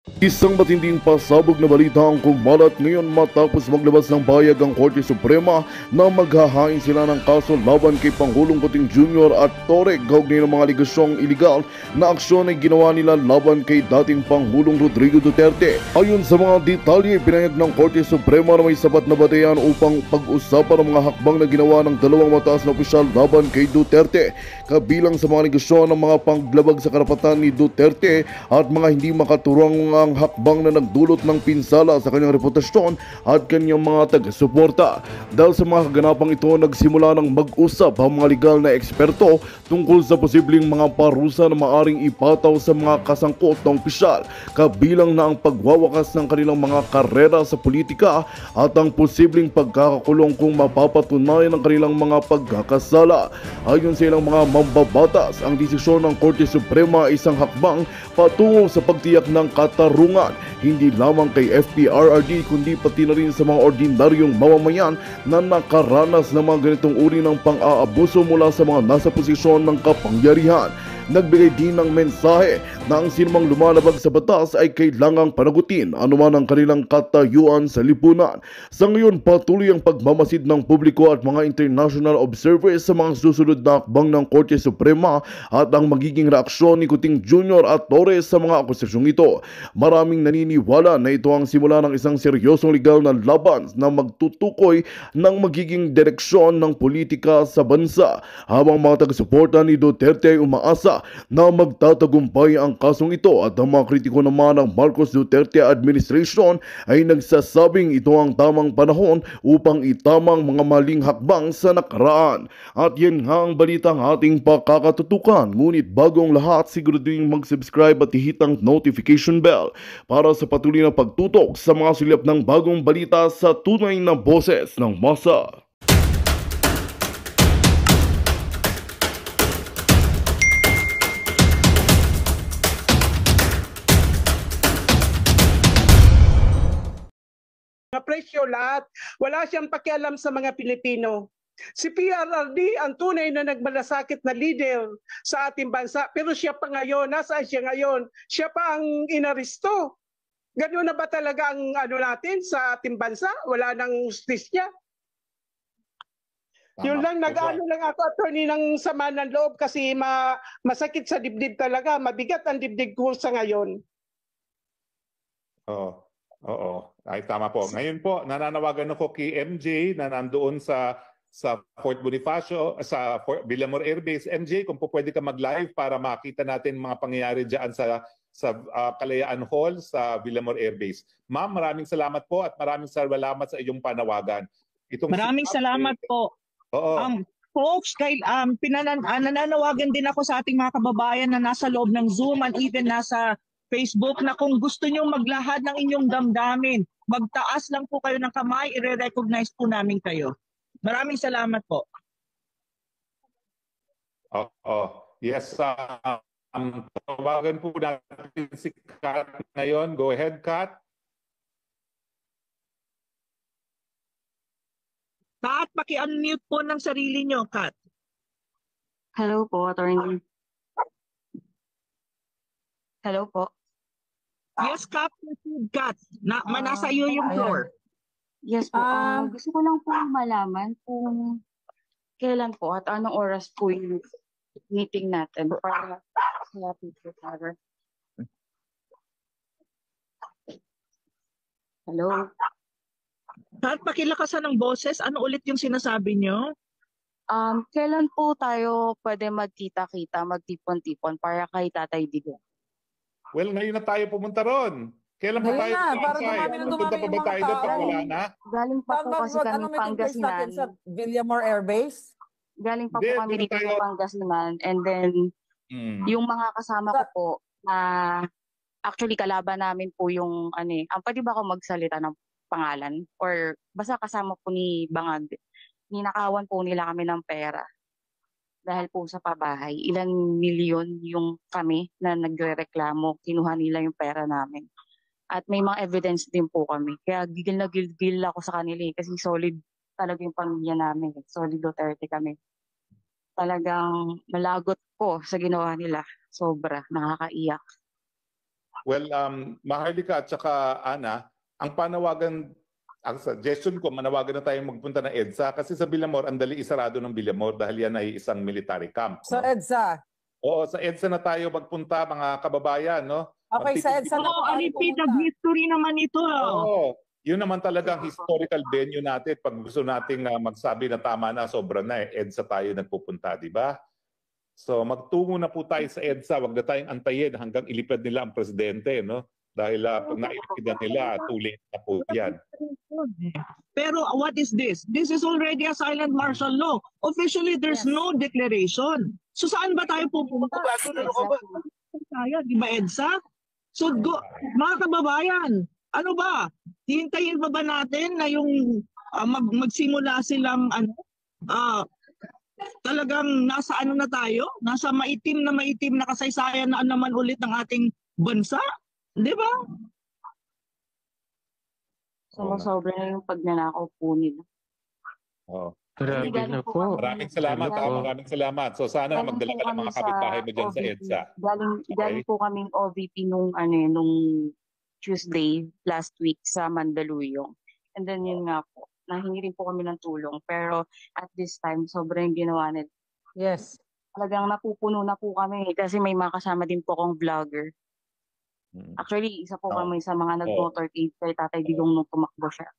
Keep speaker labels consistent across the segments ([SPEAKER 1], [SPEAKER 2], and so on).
[SPEAKER 1] Isang matinding pasabog na balita ang kumalat ngayon matapos maglabas ng pahayag ang Korte Suprema na maghahain sila ng kaso laban kay Pangulong Kuting Jr. at Torre kaugnay ng mga aligasyong iligal na aksyon ay ginawa nila laban kay dating Pangulong Rodrigo Duterte. Ayon sa mga detalye, pinahayag ng Korte Suprema na may sapat na batayan upang pag-usapan ang mga hakbang na ginawa ng dalawang mataas na opisyal laban kay Duterte, kabilang sa mga aligasyon ng mga panglabag sa karapatan ni Duterte at mga hindi makaturang ang hakbang na nagdulot ng pinsala sa kanyang reputasyon at kanyang mga taga-suporta. Dahil sa mga kaganapang ito, nagsimula ng mag-usap ang mga legal na eksperto tungkol sa posibleng mga parusa na maaring ipataw sa mga kasangkot ng opisyal, kabilang na ang pagwawakas ng kanilang mga karera sa politika at ang posibleng pagkakakulong kung mapapatunayan ang kanilang mga pagkakasala. Ayon sa ilang mga mambabatas, ang desisyon ng Korte Suprema ay isang hakbang patungo sa pagtiyak ng katarungan hindi lamang kay FPRRD kundi pati na rin sa mga ordinaryong mamamayan na nakaranas ng mga ganitong uri ng pang-aabuso mula sa mga nasa posisyon ng kapangyarihan. Nagbigay din ng mensahe na ang sinumang lumalabag sa batas ay kailangang panagutin anuman ang kanilang katayuan sa lipunan. Sa ngayon, patuloy ang pagmamasid ng publiko at mga international observers sa mga susunod na akbang ng Korte Suprema at ang magiging reaksyon ni Kuting Jr. at Torres sa mga akusasyong ito. Maraming naniniwala na ito ang simula ng isang seryosong legal na laban na magtutukoy ng magiging direksyon ng politika sa bansa, habang mga taga-suporta ni Duterte ay umaasa na magtatagumpay ang kasong ito at ang mga kritiko naman ng Marcos Duterte administration ay nagsasabing ito ang tamang panahon upang itamang mga maling hakbang sa nakaraan. At yan nga ang balitang ating pakakatutukan, ngunit bagong lahat siguraduhin mag-subscribe at i-hit ang notification bell para sa patuloy na pagtutok sa mga silip ng bagong balita sa tunay na boses ng masa.
[SPEAKER 2] Mga presyo lahat. Wala siyang pakialam sa mga Pilipino. Si PRRD ang tunay na nagmalasakit na leader sa ating bansa. Pero siya pa ngayon, nasaan siya ngayon? Siya pa ang inaresto. Gano'n na ba talaga ang natin sa ating bansa? Wala nang justisya. Yun lang, nag-ano lang ako, attorney, ng sama ng loob kasi masakit sa dibdib talaga. Mabigat ang dibdib ko sa ngayon.
[SPEAKER 3] Oo. Ay, tama po. Ngayon po, nananawagan ako kay MJ na nandoon sa Fort Bonifacio, sa Villamor Air Base. MJ, kung po pwede ka mag-live para makita natin mga pangyayari dyan sa Kalayaan Hall sa Villamor Air Base. Ma'am, maraming salamat po at maraming salamat sa iyong panawagan.
[SPEAKER 4] Maraming salamat po.
[SPEAKER 3] Oo.
[SPEAKER 4] Folks, nananawagan din ako sa ating mga kababayan na nasa loob ng Zoom and even nasa Facebook na kung gusto nyo maglahad ng inyong damdamin, magtaas lang po kayo ng kamay, i-recognize po namin kayo. Maraming salamat po.
[SPEAKER 3] Yes, tawagan po natin si Kat ngayon. Go ahead, Kat.
[SPEAKER 4] Kat, paki-unmute po ng sarili nyo, Kat.
[SPEAKER 5] Hello po, attorney. Hello po.
[SPEAKER 4] Yes, Kat. Nasa iyo yung floor.
[SPEAKER 5] Yes po. Gusto ko lang po malaman kung kailan po at anong oras po yung meeting natin para sa future cover. Hello?
[SPEAKER 4] Kat, pakilakasan ng boses. Ano ulit yung sinasabi nyo?
[SPEAKER 5] Kailan po tayo pwede magkita-kita, magtipon-tipon para kay Tatay Digong?
[SPEAKER 3] Well, ngayon na tayo pumunta ron. Kailan pa tayo
[SPEAKER 6] para dumami na
[SPEAKER 3] pupunta pa ba tayo doon pag wala na?
[SPEAKER 5] Galing pa po kasi kami Pangasinan.
[SPEAKER 6] Sa Villamor Air Base?
[SPEAKER 5] Galing pa po kami dito sa Pangasinan. And then, yung mga kasama ko po, actually kalaban namin po yung, pwede ba ako magsalita ng pangalan? Or basta kasama po ni Bangag. Ninakawan po nila kami ng pera. Dahil po sa pabahay, ilang milyon yung kami na nagrereklamo, kinuha nila yung pera namin. At may mga evidence din po kami. Kaya gigil na gigil ako sa kanila kasi solid talaga yung pamilya namin. Solid Duterte kami. Talagang malagot po sa ginawa nila. Sobra, nakakaiyak.
[SPEAKER 3] Well, Maharlika at saka Ana, ang suggestion ko, manawagan na tayong magpunta ng EDSA kasi sa Villamor, ang dali isarado ng Villamor dahil yan ay isang military camp.
[SPEAKER 6] So,
[SPEAKER 3] No?
[SPEAKER 6] EDSA.
[SPEAKER 3] Oo, sa EDSA na tayo magpunta mga kababayan. No?
[SPEAKER 6] Okay, sa EDSA na
[SPEAKER 4] Oo,
[SPEAKER 6] tayo
[SPEAKER 4] repeated
[SPEAKER 6] pumunta.
[SPEAKER 4] history naman ito.
[SPEAKER 3] Oo, yun naman talagang historical venue natin. Pag gusto nating magsabi na tama na, sobra na EDSA tayo nagpupunta, di ba? So magtungo na po tayo sa EDSA, wag na tayong antayin hanggang ilipad nila ang presidente, no? Dahil pag nailipid na nila, too late na po yan.
[SPEAKER 4] Pero what is this? This is already a silent martial law. Officially, there's
[SPEAKER 6] Yes.
[SPEAKER 4] no declaration. So saan ba tayo pupunta? Tayo, di ba EDSA? So mga kababayan, ano ba? Hihintayin pa ba natin na yung magsimula silang talagang nasa ano na tayo? Nasa maitim na kasaysayan na naman ulit ng ating bansa? Di ba?
[SPEAKER 5] Sumusobra na yung pagnanakaw po nila.
[SPEAKER 3] Oh.
[SPEAKER 7] Grabe
[SPEAKER 5] Galing
[SPEAKER 7] na
[SPEAKER 5] po
[SPEAKER 7] po.
[SPEAKER 5] kami-
[SPEAKER 3] Maraming salamat.
[SPEAKER 5] Galing-
[SPEAKER 3] Maraming salamat. So sana
[SPEAKER 5] Galing
[SPEAKER 3] magdala
[SPEAKER 5] po
[SPEAKER 3] ka ng
[SPEAKER 5] kami
[SPEAKER 3] mga
[SPEAKER 5] sa
[SPEAKER 3] kapitbahay mo dyan sa
[SPEAKER 5] OVP.
[SPEAKER 3] EDSA.
[SPEAKER 5] Galing po kaming OVP nung Tuesday last week sa Mandaluyong. And then yun nga po, nahingi rin po kami ng tulong. Pero at this time, sobrang ginawa nila.
[SPEAKER 6] Yes.
[SPEAKER 5] Talagang napupuno na po kami kasi may mga kasama din po akong vlogger.
[SPEAKER 3] Mm.
[SPEAKER 5] Actually, isa po
[SPEAKER 3] Oo.
[SPEAKER 5] kami sa mga nag-motorcade kay Tatay Digong nung tumakbo siya.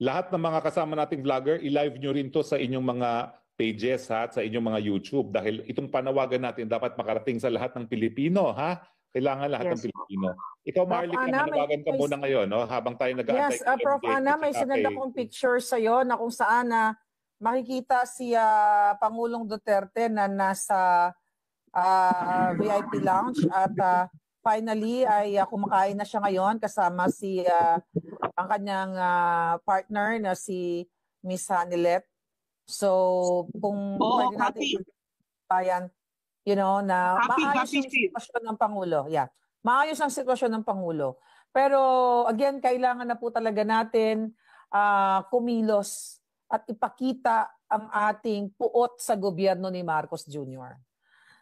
[SPEAKER 3] Lahat ng mga kasama nating vlogger, i-live nyo rin to sa inyong mga pages ha, at sa inyong mga YouTube dahil itong panawagan natin dapat makarating sa lahat ng Pilipino ha. Kailangan lahat ng
[SPEAKER 5] Yes.
[SPEAKER 3] Pilipino. Ikaw, Marlica,
[SPEAKER 6] Ana,
[SPEAKER 3] manawagan ka
[SPEAKER 6] may-
[SPEAKER 3] muna ngayon no, habang tayo nag-aantay.
[SPEAKER 6] Yes,
[SPEAKER 3] kay
[SPEAKER 6] Prof.
[SPEAKER 3] MJ
[SPEAKER 6] Ana,
[SPEAKER 3] at
[SPEAKER 6] may
[SPEAKER 3] saka
[SPEAKER 6] sinend
[SPEAKER 3] kay-
[SPEAKER 6] akong picture sa'yo na kung saan makikita si Pangulong Duterte na nasa VIP lounge at finally ay kumakain na siya ngayon kasama si ang kanyang partner na si Miss Hanilet. So, kung pwede natin bayan, na maayos
[SPEAKER 4] Happy
[SPEAKER 6] yung sitwasyon ng Pangulo. Yeah. Maayos ang sitwasyon ng Pangulo. Pero again, kailangan na po talaga natin kumilos at ipakita ang ating puot sa gobyerno ni Marcos Jr.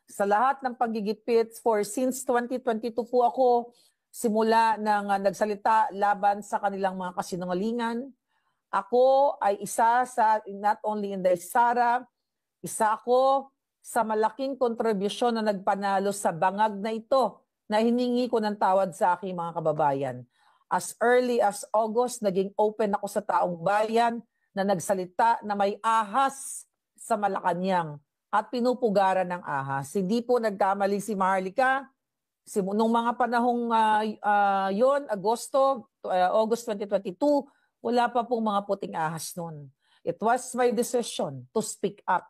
[SPEAKER 6] Sa lahat ng paggigipit since 2022 po ako simula nang nagsalita laban sa kanilang mga kasinungalingan. Ako ay isa sa not only in the Sara, isa ako sa malaking kontribusyon na nagpanalo sa bangag na ito na hiningi ko ng tawad sa aking mga kababayan. As early as August, naging open ako sa taong bayan na nagsalita na may ahas sa Malacanang at pinupugaran ng ahas. Hindi po nagkamali si Maharlika. Nung mga panahong yon, August 2022, wala pa pong mga puting ahas noon. It was my decision to speak up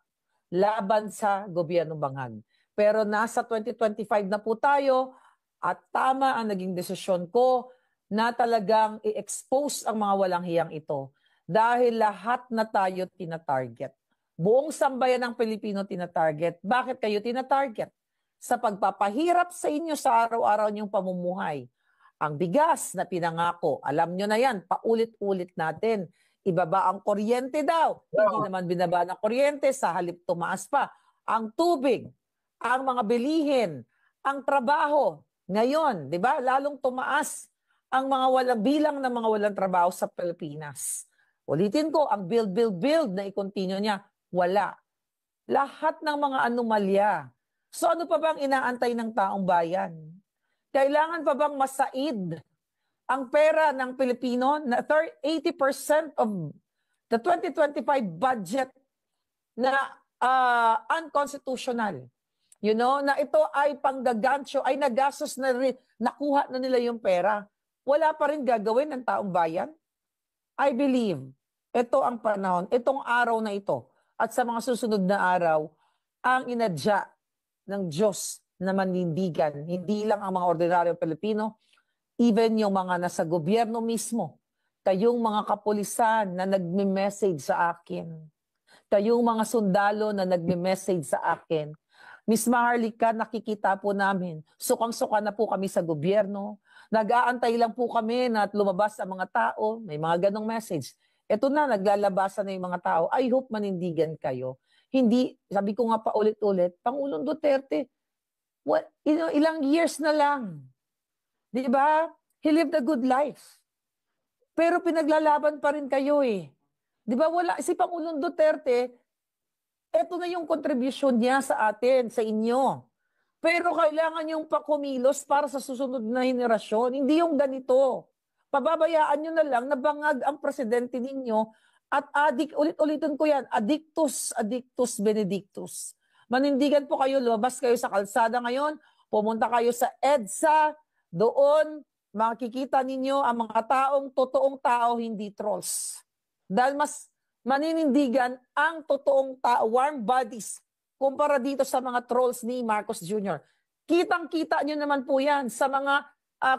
[SPEAKER 6] laban sa gobyerno bangag. Pero nasa 2025 na po tayo at tama ang naging desisyon ko na talagang i-expose ang mga walang hiyang ito dahil lahat na tayo tinatarget. Buong sambayan ng Pilipino tinatarget. Bakit kayo tinatarget? Sa pagpapahirap sa inyo sa araw-araw niyong pamumuhay. Ang bigas na pinangako, alam nyo na yan, paulit-ulit natin. Ibaba ang kuryente daw. Hindi naman binaba ng kuryente, sa halip tumaas pa. Ang tubig, ang mga bilihin, ang trabaho. Ngayon, di ba, lalong tumaas ang mga bilang ng mga walang trabaho sa Pilipinas. Ulitin ko, ang build na i-continue niya, wala. Lahat ng mga anomalya. So ano pa bang inaantay ng taong bayan? Kailangan pa bang masaid ang pera ng Pilipino na 80% of the 2025 budget na unconstitutional? Na ito ay panggagancho, ay nagastos na rin, nakuha na nila yung pera. Wala pa rin gagawin ng taong bayan? I believe, ito ang panahon, itong araw na ito, at sa mga susunod na araw, ang inadya ng Diyos na manindigan, hindi lang ang mga ordinaryong Pilipino, even yung mga nasa gobyerno mismo, kayong mga kapulisan na nagme-message sa akin, kayong mga sundalo na nagme-message sa akin, Miss Maharlika, nakikita po namin, sukang-suka na po kami sa gobyerno, nag-aantay lang po kami na lumabas ang mga tao, may mga ganong message. Ito na, naglalabasan na yung mga tao. I hope manindigan kayo. Hindi, sabi ko nga pa ulit-ulit, Pangulong Duterte, ilang years na lang. Di ba? He lived a good life. Pero pinaglalaban pa rin kayo eh. Di ba wala, si Pangulong Duterte, eto na yung contribution niya sa atin, sa inyo. Pero kailangan yung pakumilos para sa susunod na henerasyon. Hindi yung ganito. Pababayaan nyo na lang na bangag ang presidente ninyo at ulit-ulitin ko yan, addictus, addictus, benedictus. Manindigan po kayo, lumabas kayo sa kalsada ngayon, pumunta kayo sa EDSA, doon makikita ninyo ang mga taong totoong tao, hindi trolls. Dahil mas maninindigan ang totoong tao, warm bodies, kumpara dito sa mga trolls ni Marcos Jr. Kitang-kita nyo naman po yan sa mga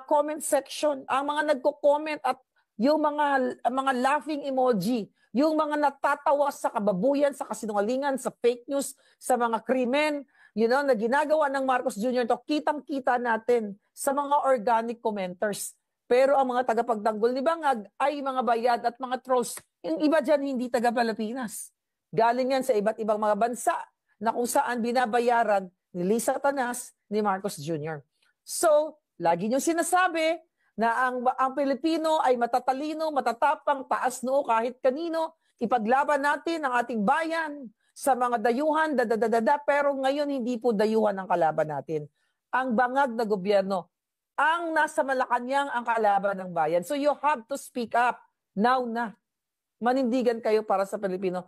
[SPEAKER 6] comment section, ang mga nagko-comment at yung mga laughing emoji, yung mga natatawa sa kababuyan, sa kasinungalingan, sa fake news, sa mga krimen, na ginagawa ng Marcos Jr. to, kitang-kita natin sa mga organic commenters. Pero ang mga tagapagtanggol ni Bangag ay mga bayad at mga trolls. Yung iba dyan hindi taga-Pilipinas. Galing yan sa iba't ibang mga bansa na kung saan binabayaran ni Lisa Tanas, ni Marcos Jr. So, lagi niyong sinasabi na ang Pilipino ay matatalino, matatapang, taas noo kahit kanino. Ipaglaban natin ang ating bayan sa mga dayuhan, pero ngayon hindi po dayuhan ang kalaban natin. Ang bangag na gobyerno, ang nasa Malacanang ang kalaban ng bayan. So you have to speak up now na. Manindigan kayo para sa Pilipino.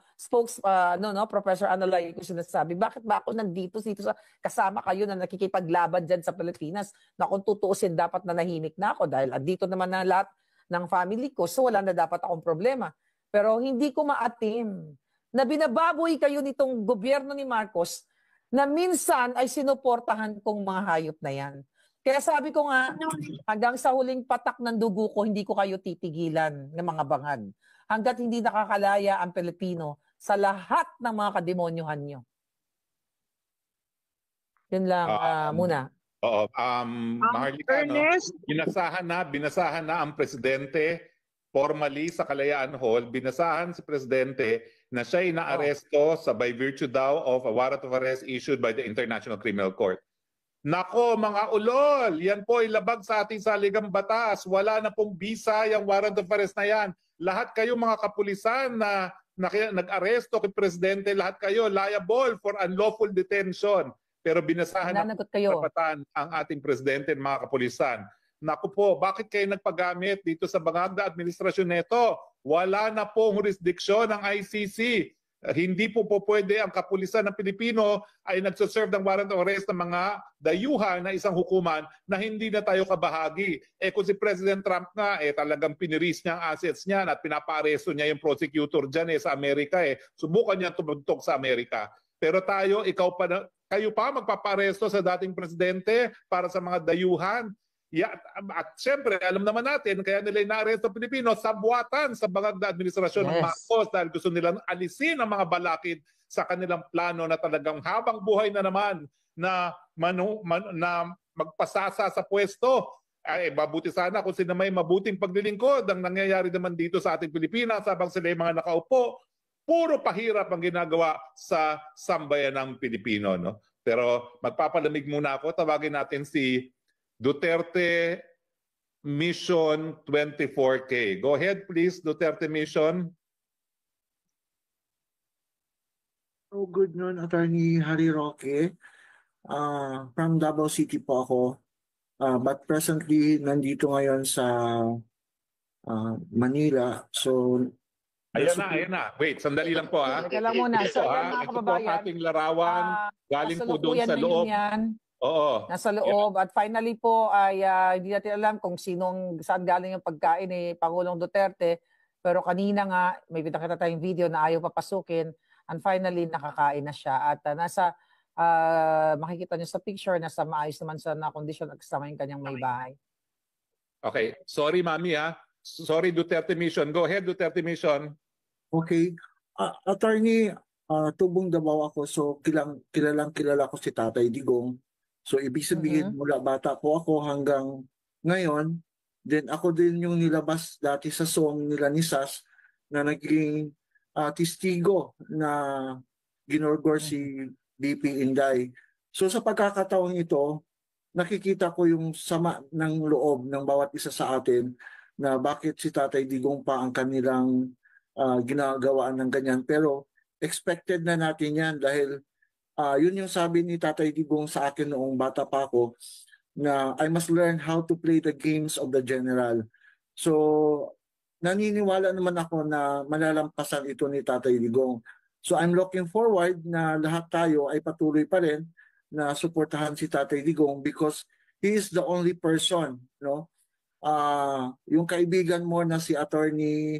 [SPEAKER 6] Professor Analay, ko sinasabi, bakit ba ako nandito sa kasama kayo na nakikipaglaban dyan sa Pilipinas na kung tutuusin dapat na nahimik na ako dahil andito naman na lahat ng family ko, so wala na dapat akong problema. Pero hindi ko maatim na binababoy kayo nitong gobyerno ni Marcos na minsan ay sinuportahan kong mga hayop na yan. Kaya sabi ko nga, hanggang sa huling patak ng dugo ko, hindi ko kayo titigilan ng mga bangag. Hanggat hindi nakakalaya ang Pilipino sa lahat ng mga kademonyuhan nyo. Yun lang muna.
[SPEAKER 3] Oo. Maharlika, binasahan na ang presidente formally sa Kalayaan Hall. Binasahan si presidente na siya ay naaresto by virtue daw of a warrant of arrest issued by the International Criminal Court. Nako mga ulol, yan po ilabag sa ating saligang batas. Wala na pong bisa yung warrant of arrest na yan. Lahat kayo mga kapulisan na nag-aresto kay Presidente, lahat kayo liable for unlawful detention. Pero binasahan na karapatan ang ating Presidente at mga kapulisan. Naku po, bakit kayo nagpagamit dito sa bangag na administrasyon neto? Wala na pong jurisdiksyon ng ICC. Hindi po pwede ang kapulisan ng Pilipino ay nagsaserve ng warrant of arrest ng mga dayuhan na isang hukuman na hindi na tayo kabahagi. Kung si President Trump nga, talagang piniris niya ang assets niya at pinapaaresto niya yung prosecutor dyan sa Amerika. Subukan niya tumugtog sa Amerika. Pero tayo, kayo pa magpaparesto sa dating presidente para sa mga dayuhan. At siyempre, alam naman natin, kaya nila inaaresto ng Pilipino sa buwatan sa bangag na administrasyon ng Marcos dahil gusto nilang alisin ang mga balakid sa kanilang plano na talagang habang buhay na naman na magpasasa sa pwesto. Mabuti sana kung sila may mabuting paglilingkod ang nangyayari naman dito sa ating Pilipinas habang sila mga nakaupo. Puro pahirap ang ginagawa sa sambayan ng Pilipino. No? Pero magpapalamig muna ako. Tawagin natin si Duterte Mission 24K. Go ahead please, Duterte Mission.
[SPEAKER 7] Oh, good noon, Attorney Harry Roque. From Davao City po ako. But presently, nandito ngayon sa Manila. So,
[SPEAKER 3] Ayan na. Wait, sandali lang po ha.
[SPEAKER 6] Teka lang muna.
[SPEAKER 3] Ito po ating larawan. Galing po doon sa loob. Oo.
[SPEAKER 6] Nasa loob. At finally po ay hindi natin alam kung saan galing yung pagkain ni Pangulong Duterte. Pero kanina nga, may pinakita tayong video na ayaw papasukin. And finally, nakakain na siya. At makikita niyo sa picture, nasa maayos naman sa kondisyon at kasama yung kanyang may bahay.
[SPEAKER 3] Okay. Sorry, Mami ha. Sorry, Duterte Mission. Go ahead, Duterte Mission.
[SPEAKER 7] Okay. Attorney, tubong Davao ako. So, kilala ko si Tatay Digong. So, ibig sabihin, mula bata po ako hanggang ngayon, then ako din yung nilabas dati sa song nila ni Sas na naging testigo na ginorgor si BP Inday. So, sa pagkakataon ito, nakikita ko yung sama ng loob ng bawat isa sa atin na bakit si Tatay Digong pa ang kanilang ginagawaan ng ganyan. Pero expected na natin yan dahil yun yung sabi ni Tatay Digong sa akin noong bata pa ako, na I must learn how to play the games of the general. So, naniniwala naman ako na malalampasan ito ni Tatay Digong. So, I'm looking forward na lahat tayo ay patuloy pa rin na suportahan si Tatay Digong because he is the only person, no? Yung kaibigan mo na si Attorney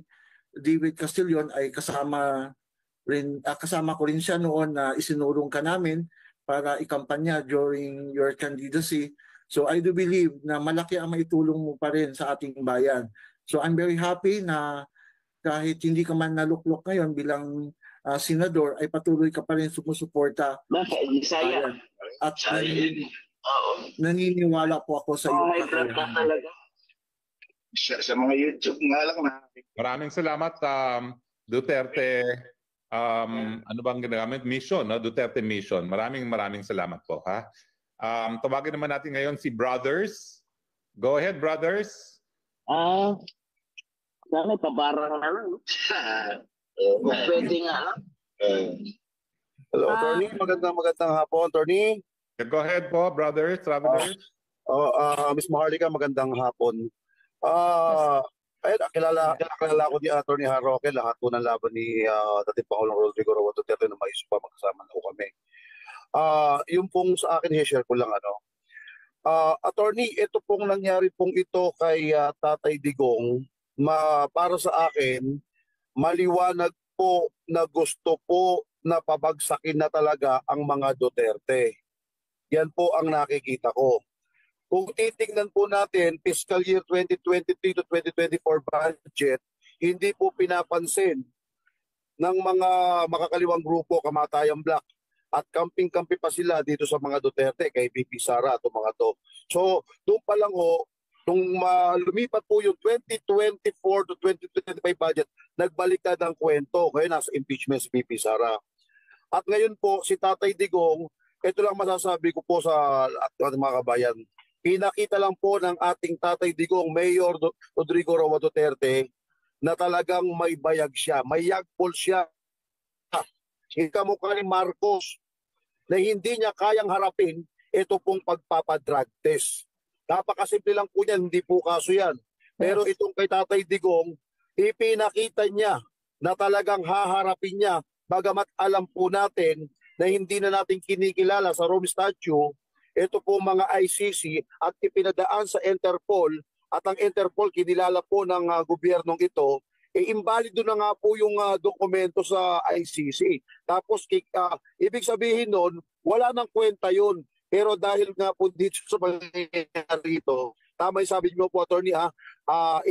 [SPEAKER 7] David Castillon ay kasama ko rin siya noon na isinulong ka namin para ikampanya during your candidacy. So I do believe na malaki ang maitulong mo pa rin sa ating bayan. So I'm very happy na kahit hindi ka man naluklok ngayon bilang senador, ay patuloy ka pa rin sumusuporta. At naniniwala po ako sa iyo.
[SPEAKER 8] Sa mga YouTube nga lang na.
[SPEAKER 3] Maraming salamat, Duterte. Ano bang ginagamit? Mission, no? Duterte Mission. Maraming salamat po. Ha? Tawagin naman natin ngayon si Brothers. Go ahead, Brothers.
[SPEAKER 8] Dami pabarang na lang. Pwede nga lang.
[SPEAKER 9] Hello, Attorney. Magandang hapon, Attorney.
[SPEAKER 3] Go ahead po, Brothers, Travelers.
[SPEAKER 9] Miss Maharlika, magandang hapon. Kilala ko ni Attorney Roque, lahat po ng laban ni dating Pangulong Rodrigo Roa Duterte na may pa magkasama na po kami. Yung pong sa akin, share ko lang Attorney, ito pong nangyari pong ito kay Tatay Digong, para sa akin, maliwanag po na gusto po na pabagsakin na talaga ang mga Duterte. Yan po ang nakikita ko. Kung titingnan po natin, fiscal year 2023 to 2024 budget, hindi po pinapansin ng mga makakaliwang grupo, Kamatayang Black, at kamping-kampi pa sila dito sa mga Duterte, kay BP Sara at mga to. So, doon pa lang nung lumipat po yung 2024 to 2025 budget, nagbaliktad ang kwento. Kaya nasa impeachment si BP Sara. At ngayon po, si Tatay Digong, ito lang masasabi ko po sa ating mga kabayan, pinakita lang po ng ating Tatay Digong, Mayor Rodrigo Roa Duterte, na talagang may bayag siya, may yagpol siya. Kamukha ni Marcos na hindi niya kayang harapin ito pong pagpapadrag test. Napakasimple lang po yan, hindi po kaso yan. Pero itong kay Tatay Digong, ipinakita niya na talagang haharapin niya, bagamat alam po natin na hindi na natin kinikilala sa Rome Statute ito po mga ICC at ipinadaan sa Interpol, at ang Interpol kinilala po ng gobyernong ito, imbalido na nga po yung dokumento sa ICC. Tapos ibig sabihin nun, wala nang kwenta yun. Pero dahil nga po dito sa pangyayari ito, tama yung sabi niyo po, Attorney,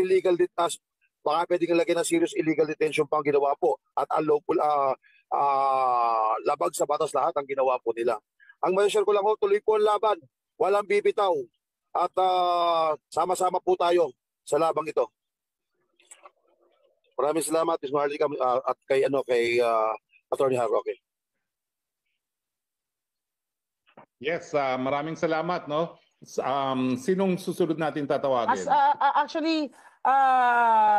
[SPEAKER 9] illegal detention, baka pwedeng lagyan ng serious illegal detention pa ang ginawa po, at unlawful, labag sa batas lahat ang ginawa po nila. Ang ma-share ko lang tuloy po ang laban. Walang bibitaw. At sama-sama po tayo sa labang ito. Maraming salamat, Ms. Maharlika, at kay Attorney Roque.
[SPEAKER 3] Yes, maraming salamat, no? Sinong susunod natin tatawagin?
[SPEAKER 6] Actually,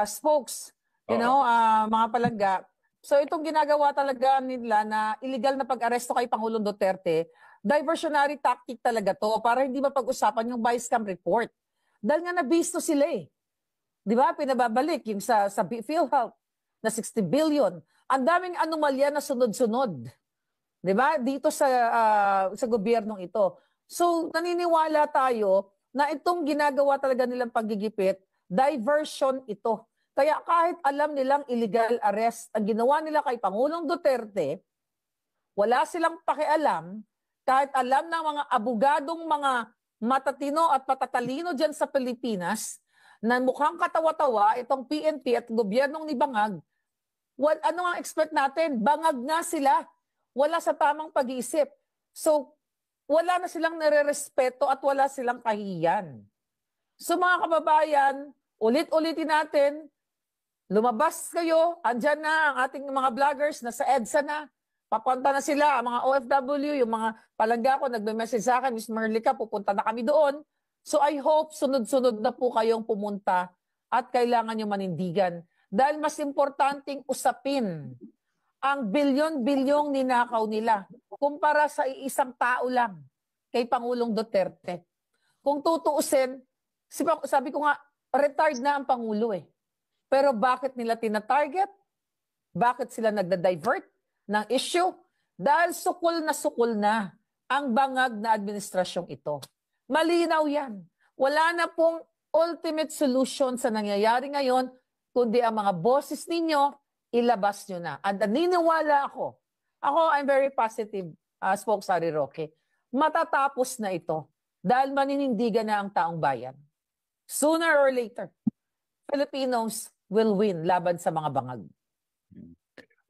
[SPEAKER 6] spokes, mga palangga. So itong ginagawa talaga nila na illegal na pag-aresto kay Pangulong Duterte, diversionary tactic talaga to para hindi mapag-usapan yung vice cam report. Dahil nga nabisto sila eh. Di ba? Pinababalik yung sa PhilHealth na 60 billion. Ang daming anomalya na sunod-sunod. Di ba? Dito sa gobyernong ito. So naniniwala tayo na itong ginagawa talaga nilang paggigipit, diversion ito. Kaya kahit alam nilang illegal arrest ang ginawa nila kay Pangulong Duterte, wala silang pakialam, kahit alam ng mga abogadong mga matatino at patatalino dyan sa Pilipinas, na mukhang katawa-tawa itong PNP at gobyernong ni Bangag, ano ang expect natin? Bangag nga sila. Wala sa tamang pag-iisip. So, wala na silang nare-respeto at wala silang kahiyan. So mga kababayan, ulit-ulitin natin, lumabas kayo, andyan na ang ating mga vloggers, nasa EDSA na, Papunta na sila, mga OFW, yung mga palangga ko, nagme-message sa akin, Miss Merlica, pupunta na kami doon. So I hope sunod-sunod na po kayong pumunta at kailangan nyo manindigan. Dahil mas importanteng usapin ang bilyon-bilyong ninakaw nila kumpara sa isang tao lang kay Pangulong Duterte. Kung tutuusin, sabi ko nga, retired na ang Pangulo eh. Pero bakit nila tina-target? Bakit sila nagda-divert ng issue? Dahil sukol na ang bangag na administrasyong ito. Malinaw yan. Wala na pong ultimate solution sa nangyayari ngayon, kundi ang mga boses ninyo, ilabas nyo na. At naniniwala ako, I'm very positive, Spokesari Roque, matatapos na ito dahil maninindigan na ang taong bayan. Sooner or later, Filipinos will win laban sa mga bangag.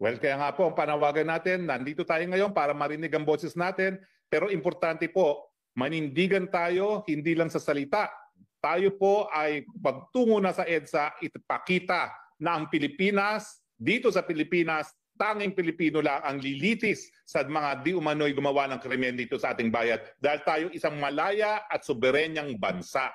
[SPEAKER 3] Well, kaya nga po, ang panawagan natin, nandito tayo ngayon para marinig ang boses natin, pero importante po, manindigan tayo, hindi lang sa salita. Tayo po ay pagtungo na sa EDSA, ipakita na ang Pilipinas, dito sa Pilipinas, tanging Pilipino lang ang lilitis sa mga di umano'y gumawa ng krimen dito sa ating bayan dahil tayo isang malaya at soberenyang bansa.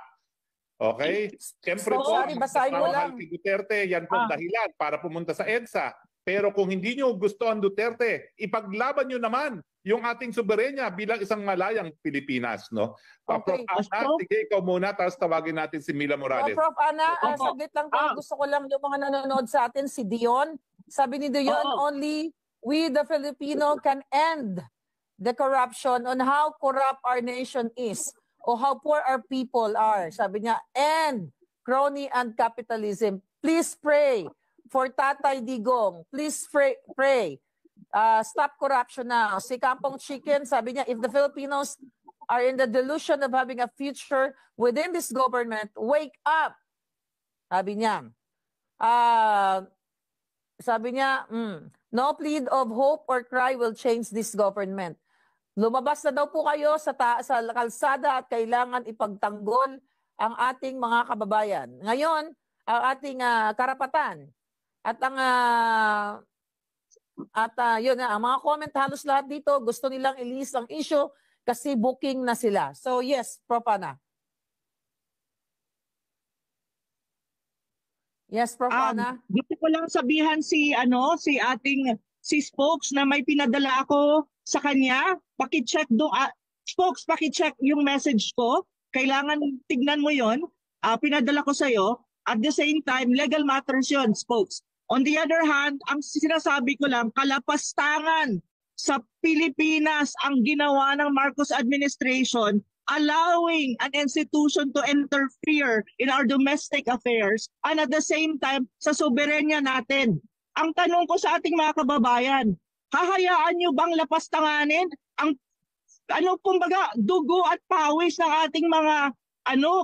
[SPEAKER 3] Okay? Siyempre po, mahal si Duterte, yan po ang dahilan para pumunta sa EDSA. Pero kung hindi nyo gusto ang Duterte, ipaglaban nyo naman yung ating soberenya bilang isang malayang Pilipinas, no?
[SPEAKER 6] Okay.
[SPEAKER 3] Prof. Ana, sige, ikaw muna, tapos tawagin natin si Mila Morales.
[SPEAKER 6] Prof. Ana, saglit lang po. Gusto ko lang yung mga nanonood sa atin, si Dion. Sabi ni Dion, only we the Filipino can end the corruption on how corrupt our nation is or how poor our people are. Sabi niya, end crony and capitalism. Please pray for Tatay Digong. Please pray. Stop corruption now. Si Kampong Chicken, sabi niya, if the Filipinos are in the delusion of having a future within this government, wake up. Sabi niya. No plead of hope or cry will change this government. Lumabas na daw po kayo sa kalsada at kailangan ipagtanggol ang ating mga kababayan. Ngayon, ang ating karapatan at ang yun na, ang mga comment halos lahat dito gusto nilang ilis ang issue kasi booking na sila. So yes, Prof. Ana. Yes, Prof. Ana.
[SPEAKER 4] Gusto ko lang sabihan si Spokes na may pinadala ako sa kanya. Paki-check do Spokes, paki-check yung message ko. Kailangan tignan mo 'yon. Pinadala ko sa iyo. At the same time, legal matters 'yon, Spokes. On the other hand, ang sinasabi ko lang, kalapastangan sa Pilipinas ang ginawa ng Marcos administration, allowing an institution to interfere in our domestic affairs and at the same time sa soberenya natin. Ang tanong ko sa ating mga kababayan, hahayaan nyo bang lapastanganin ang dugo at pawis ng ating mga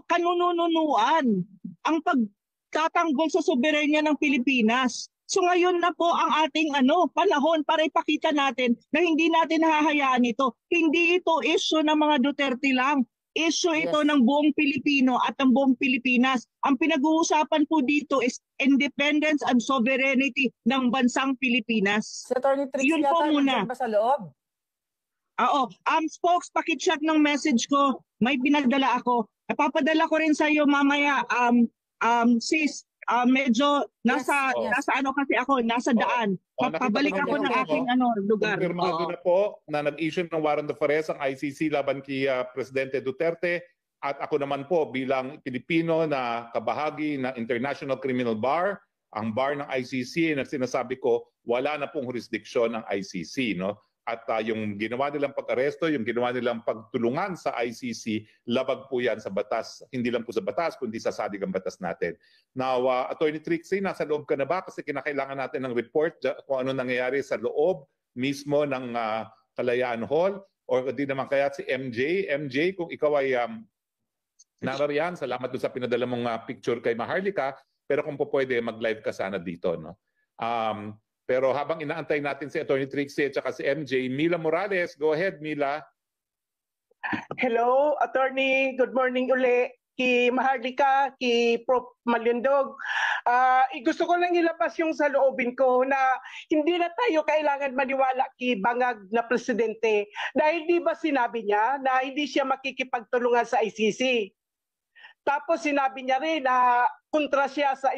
[SPEAKER 4] kanununuan ang pagtatanggol sa soberenya ng Pilipinas? So ngayon na po ang ating panahon para ipakita natin na hindi natin hahayaan ito. Hindi ito issue ng mga Duterte lang. Issue ito ng buong Pilipino at ng buong Pilipinas. Ang pinag-uusapan po dito is independence and sovereignty ng bansang Pilipinas.
[SPEAKER 6] Attorney Trix,
[SPEAKER 4] yun po muna.
[SPEAKER 6] Ba sa loob?
[SPEAKER 4] Oo. Spokes, paki-check ng message ko. May pinagdala ako. Papadala ko rin sa iyo mamaya, sis. Medyo nasa kasi ako, nasa daan. Pabalik ako ng aking lugar.
[SPEAKER 3] Kumpirmado na po na nag-issue ng warrant of arrest ang ICC laban kay Presidente Duterte at ako naman po bilang Pilipino na kabahagi ng International Criminal Bar, ang bar ng ICC na sinasabi ko, wala na pong jurisdiction ng ICC, no? At yung ginawa nilang pag-aresto, yung ginawa nilang pagtulungan sa ICC, labag po yan sa batas. Hindi lang po sa batas, kundi sa sadig ang batas natin. Now, Attorney Trixie, nasa loob ka na ba? Kasi kinakailangan natin ng report kung ano nangyayari sa loob mismo ng Kalayaan Hall. Or di naman kaya si MJ. MJ, kung ikaw ay narariyan, salamat doon sa pinadala mong picture kay Maharlika. Pero kung po pwede, mag-live ka sana dito, no? Pero habang inaantay natin si Attorney Trixie at saka si MJ, Mila Morales, go ahead, Mila.
[SPEAKER 2] Hello, Attorney. Good morning uli. Ki Maharlika, ki Prof. Malindog. Gusto ko lang ilabas yung sa loobin ko na hindi na tayo kailangan maniwala kay Bangag na presidente dahil di ba sinabi niya na hindi siya makikipagtulungan sa ICC. Tapos sinabi niya rin na kontra siya sa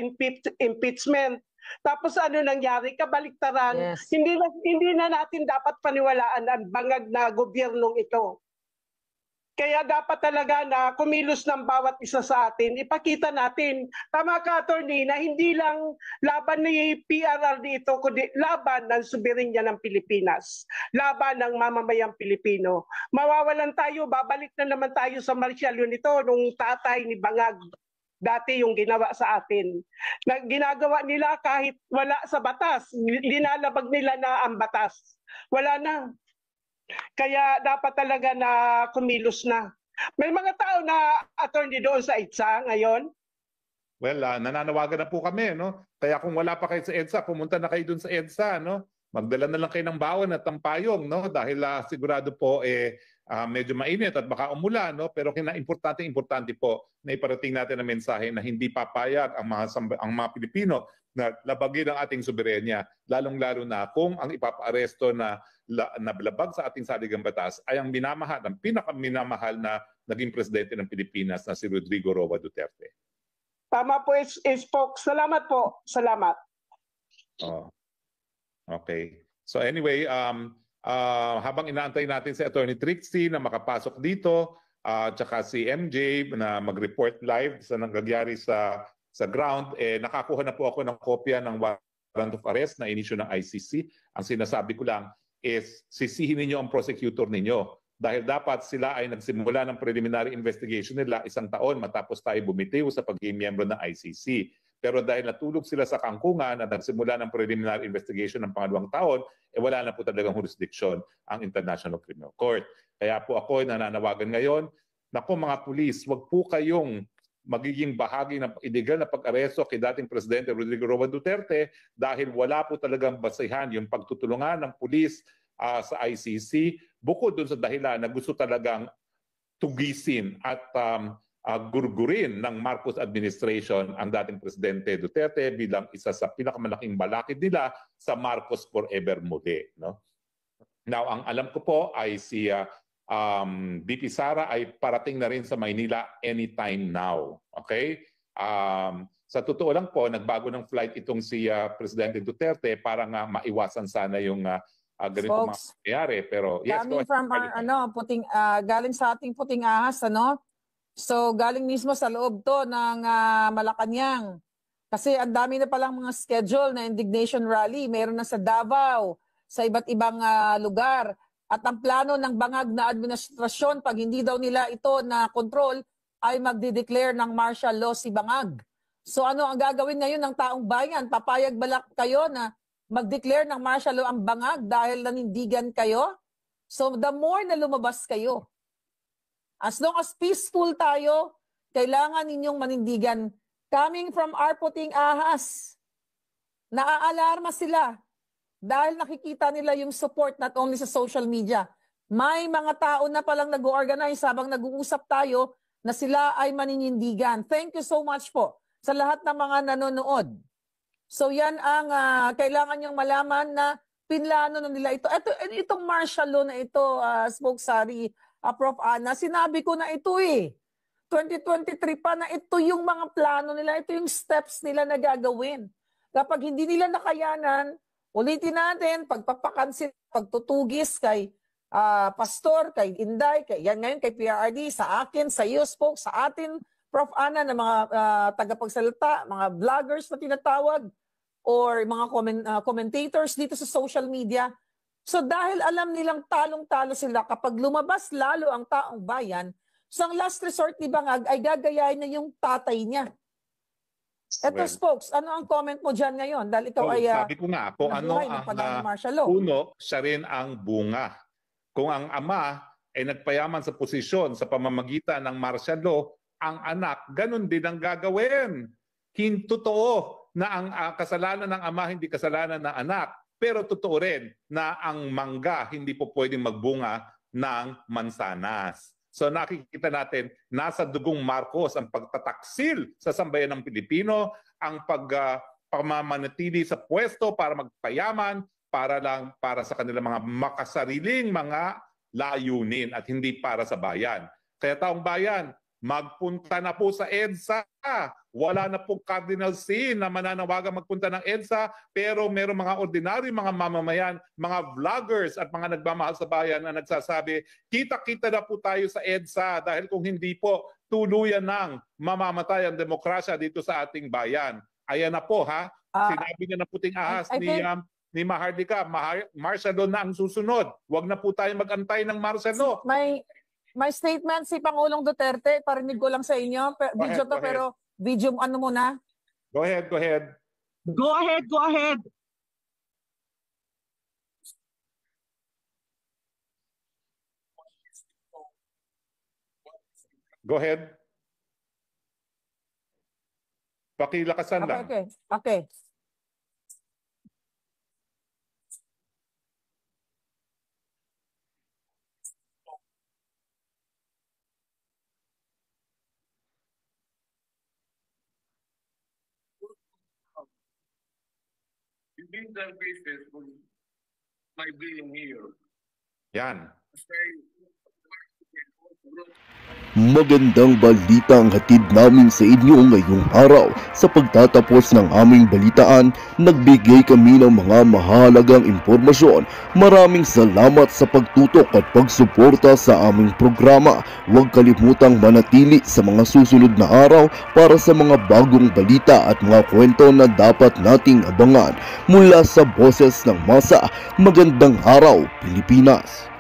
[SPEAKER 2] impeachment. Tapos ano nangyari? Kabaliktaran.
[SPEAKER 6] Yes.
[SPEAKER 2] Hindi na natin dapat paniwalaan ang bangag na gobyernong ito. Kaya dapat talaga na kumilos ng bawat isa sa atin. Ipakita natin, tama ka, attorney, na hindi lang laban ni PRRD ito, kundi laban ng soberenya ng Pilipinas. Laban ng mamamayang Pilipino. Mawawalan tayo, babalik na naman tayo sa martial yun ito nung tatay ni Bangag. Dati yung ginawa sa atin. Na ginagawa nila kahit wala sa batas. Linalabag nila na ang batas. Wala na. Kaya dapat talaga na kumilos na. May mga tao na attorney doon sa EDSA ngayon.
[SPEAKER 3] Well, nananawagan na po kami, no? Kaya kung wala pa kayo sa EDSA, pumunta na kayo doon sa EDSA, no? Magdala na lang kayo ng bawon at ng payong, no? Dahil sigurado po medyo mainit at baka umulan, no? Pero importante po na iparating natin ang mensahe na hindi papayag ang mga Pilipino na labagin ang ating soberenya, lalong-lalo na kung ang ipapaaresto na nablabag sa ating saligang batas ay ang pinakaminamahal na naging presidente ng Pilipinas na si Rodrigo Roa Duterte.
[SPEAKER 2] Tama po, Spock. Salamat po. Salamat.
[SPEAKER 3] Oh. Okay. So anyway, habang inaantay natin si Attorney Trixie na makapasok dito, tsaka si MJ na mag-report live sa nangyayari sa ground, nakakuha na po ako ng kopya ng warrant of arrest na inisyu ng ICC. Ang sinasabi ko lang is sisihin ninyo ang prosecutor ninyo dahil dapat sila ay nagsimula ng preliminary investigation nila 1 taon matapos tayo bumitiw sa pagiging miyembro ng ICC. Pero dahil natulog sila sa kangkungan at nagsimula ng preliminary investigation ng 2 taon, wala na po talagang jurisdiction ang International Criminal Court. Kaya po ako nananawagan ngayon, naku mga pulis, wag po kayong magiging bahagi ng illegal na pag-aresto kay dating Presidente Rodrigo Roa Duterte dahil wala po talagang basehan yung pagtutulungan ng pulis sa ICC bukod dun sa dahilan na gusto talagang tugisin at gurgurin ng Marcos administration ang dating Presidente Duterte bilang isa sa pinakamalaking balakid nila sa Marcos Forever muli. No? Now, ang alam ko po ay si VP Sara ay parating na rin sa Maynila anytime now. Okay? Sa totoo lang po, nagbago ng flight itong si Presidente Duterte para nga maiwasan sana yung ganito mangyayari. Pero yes,
[SPEAKER 6] coming from galing sa ating puting ahas, ano? So galing mismo sa loob to ng Malacanang. Kasi ang dami na palang mga schedule na indignation rally. Meron na sa Davao, sa iba't ibang lugar. At ang plano ng bangag na administrasyon, pag hindi daw nila ito na control, ay magde-declare ng martial law si Bangag. So ano ang gagawin ngayon ng taong bayan? Papayag balak kayo na mag-declare ng martial law ang Bangag dahil nanindigan kayo? So the more na lumabas kayo, as long as peaceful tayo, kailangan ninyong manindigan. Coming from our puting ahas, naaalarma sila. Dahil nakikita nila yung support not only sa social media. May mga tao na palang nag-organize habang nag-uusap tayo na sila ay maninindigan. Thank you so much po sa lahat ng mga nanonood. So yan ang kailangan niyong malaman na pinlano na nila ito. Itong martial law na ito, Spokesari, Prof. Ana, sinabi ko na ito 2023 pa na ito yung mga plano nila, ito yung steps nila na gagawin. Kapag hindi nila nakayanan, ulitin natin, pagpapakansin, pagtutugis kay Pastor, kay Inday, yan ngayon kay PRRD, sa akin, sa iyo, Spoke, sa atin, Prof. Ana, na mga tagapagsalita, mga vloggers na tinatawag, or mga commentators dito sa social media. So dahil alam nilang talong-talo sila, kapag lumabas lalo ang taong bayan, so ang last resort ni Bangag ay gagayahin na yung tatay niya. Eto, Spokes, ano ang comment mo dyan ngayon? Dahil ikaw ay
[SPEAKER 3] sabi ko nga, kung ano ang puno, siya rin ang bunga. Kung ang ama ay nagpayaman sa posisyon sa pamamagitan ng martial law, ang anak, ganun din ang gagawin. Totoo na ang kasalanan ng ama hindi kasalanan ng anak. Pero totoo rin na ang mangga hindi po pwedeng magbunga ng mansanas. So nakikita natin, nasa dugong Marcos ang pagtataksil sa sambayan ng Pilipino, ang pagmamanatili sa pwesto para magpayaman, para sa kanilang mga makasariling mga layunin at hindi para sa bayan. Kaya taong bayan, magpunta na po sa EDSA. Wala na po Cardinal Sin na mananawagan magpunta ng EDSA, pero meron mga ordinary, mga mamamayan, mga vloggers at mga nagmamahal sa bayan na nagsasabi, kita-kita na po tayo sa EDSA dahil kung hindi po, tuluyan ng mamamatay ang demokrasya dito sa ating bayan. Ayan na po ha, sinabi niya na puting ahas ni Mahardika, martial law na ang susunod. Huwag na po tayo mag-antay ng martial law.
[SPEAKER 6] May statement si Pangulong Duterte, parinig ko lang sa inyo. Video to, pero video ano muna?
[SPEAKER 3] Go ahead.
[SPEAKER 4] Go ahead.
[SPEAKER 3] Go ahead. Pakilakasan lang.
[SPEAKER 6] Okay.
[SPEAKER 10] Legal basis for my being here.
[SPEAKER 3] Yan.
[SPEAKER 1] Magandang balita ang hatid namin sa inyo ngayong araw. Sa pagtatapos ng aming balitaan, nagbigay kami ng mga mahalagang impormasyon. Maraming salamat sa pagtutok at pagsuporta sa aming programa. Huwag kalimutang manatili sa mga susunod na araw para sa mga bagong balita at mga kwento na dapat nating abangan. Mula sa Boses ng Masa, magandang araw, Pilipinas!